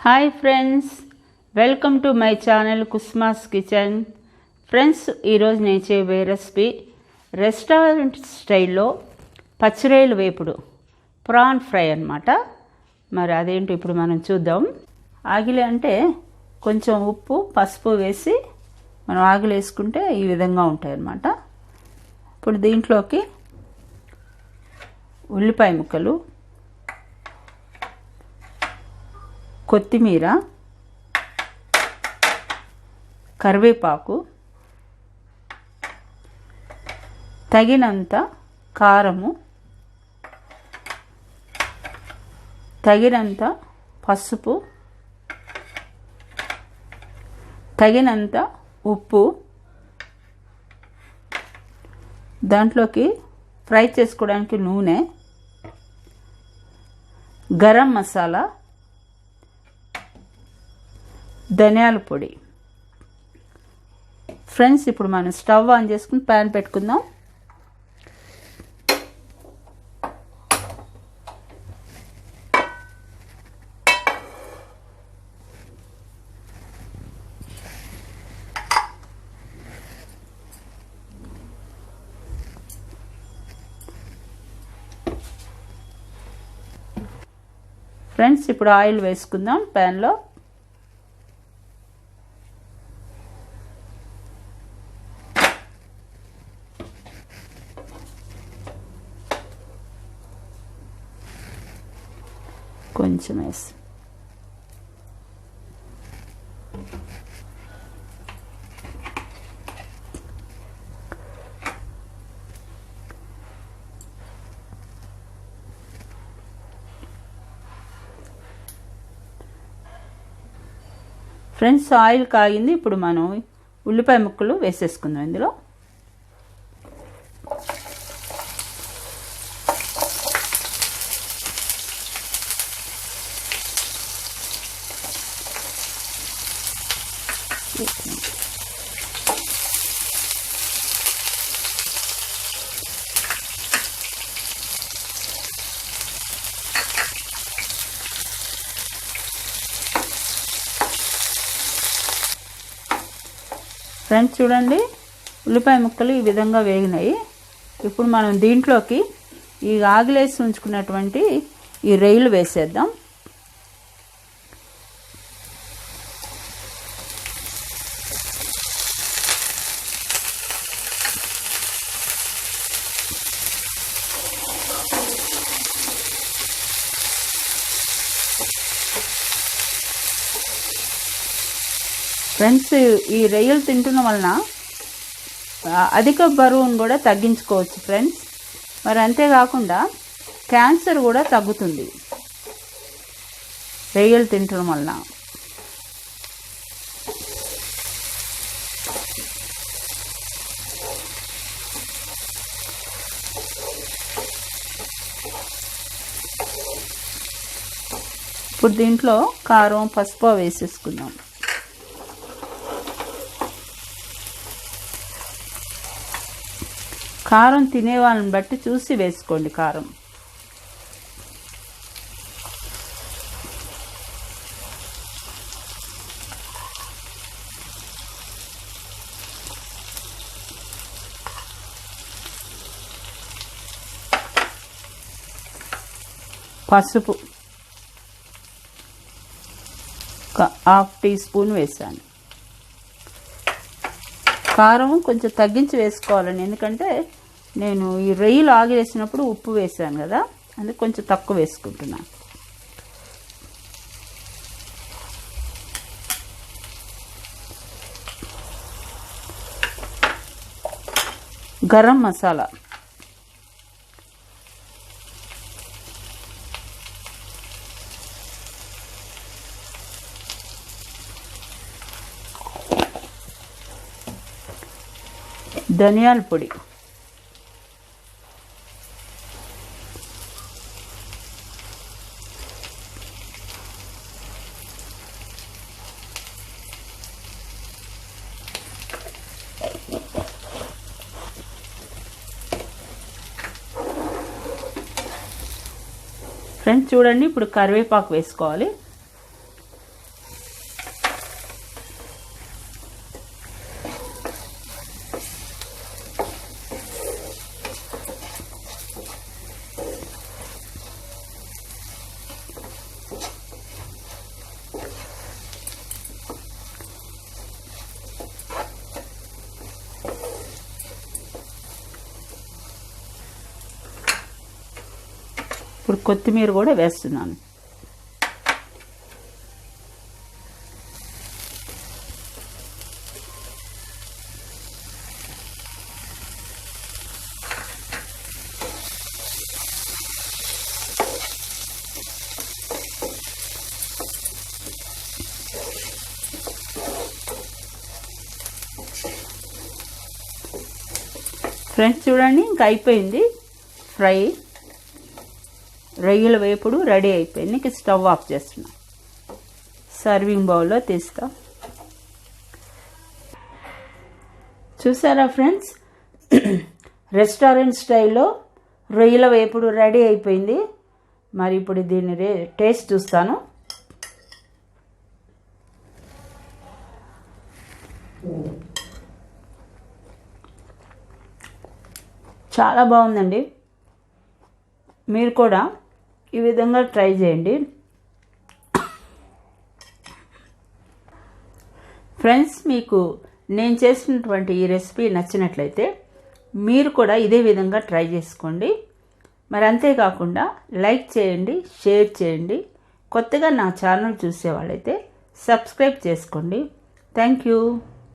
Hi friends, welcome to my channel కుస్మాస్ kitchen. Friends, ఈరోజు నేను చేయబోయే రెసిపీ రెస్టారెంట్ స్టైల్లో పచ్చిరొయ్యల వేపుడు, ప్రాన్ ఫ్రై అన్నమాట. మరి అదేంటో ఇప్పుడు మనం చూద్దాం. ఆగిలి అంటే కొంచెం ఉప్పు పసుపు వేసి మనం ఆగిలి వేసుకుంటే ఈ విధంగా ఉంటాయి అన్నమాట. ఇప్పుడు దీంట్లోకి ఉల్లిపాయ ముక్కలు, కొత్తిమీర, కరివేపాకు, తగినంత కారము, తగినంత పసుపు, తగినంత ఉప్పు, దాంట్లోకి ఫ్రై చేసుకోవడానికి నూనె, గరం మసాలా, ధనియాల పొడి. ఫ్రెండ్స్, ఇప్పుడు మనం స్టవ్ ఆన్ చేసుకుని ప్యాన్ పెట్టుకుందాం. ఫ్రెండ్స్, ఇప్పుడు ఆయిల్ వేసుకుందాం ప్యాన్లో. కొంచెం వేసి ఫ్రెండ్స్, ఆయిల్ కాగింది. ఇప్పుడు మనం ఉల్లిపాయ ముక్కలు వేసేసుకుందాం ఇందులో. ఫ్రెండ్స్, చూడండి, ఉల్లిపాయ ముక్కలు ఈ విధంగా వేగినాయి. ఇప్పుడు మనం దీంట్లోకి ఈ ఆగిలేసి ఉంచుకున్నటువంటి ఈ రొయ్యలు వేసేద్దాం. ఫ్రెండ్స్, ఈ రొయ్యలు తింటున్న వలన అధిక బరువును కూడా తగ్గించుకోవచ్చు ఫ్రెండ్స్. మరి అంతేకాకుండా క్యాన్సర్ కూడా తగ్గుతుంది రొయ్యలు తింటడం వలన. ఇప్పుడు దీంట్లో కారం పసుపు వేసేసుకుందాం. కారం తినే వాళ్ళని బట్టి చూసి వేసుకోండి కారం. పసుపు ఒక 1/2 టీ స్పూన్ వేసాను. కారం కొంచెం తగ్గించి వేసుకోవాలండి, ఎందుకంటే నేను ఈ రొయ్యలు ఆగిలేసినప్పుడు ఉప్పు వేసాను కదా, అందుకే కొంచెం తక్కువ వేసుకుంటున్నాను. గరం మసాలా, ధనియాల పొడి, ఫ్రెండ్స్ చూడండి, ఇప్పుడు కరివేపాకు వేసుకోవాలి. ఇప్పుడు కొత్తిమీర కూడా వేస్తున్నాను. ఫ్రెండ్స్ చూడండి, ఇంకా అయిపోయింది ఫ్రై. రొయ్యల వేపుడు రెడీ అయిపోయింది. ఇంక స్టవ్ ఆఫ్ చేస్తున్నా. సర్వింగ్ బౌల్లో తీస్తా. చూసారా ఫ్రెండ్స్, రెస్టారెంట్ స్టైల్లో రొయ్యల వేపుడు రెడీ అయిపోయింది. మరి ఇప్పుడు దీన్ని టేస్ట్ చూస్తాను. చాలా బాగుందండి. మీరు కూడా ఈ విధంగా ట్రై చేయండి. ఫ్రెండ్స్, మీకు నేను చేసినటువంటి ఈ రెసిపీ నచ్చినట్లయితే మీరు కూడా ఇదే విధంగా ట్రై చేసుకోండి. మరి అంతేకాకుండా లైక్ చేయండి, షేర్ చేయండి. కొత్తగా నా ఛానల్ చూసేవాళ్ళైతే సబ్స్క్రైబ్ చేసుకోండి. Thank you.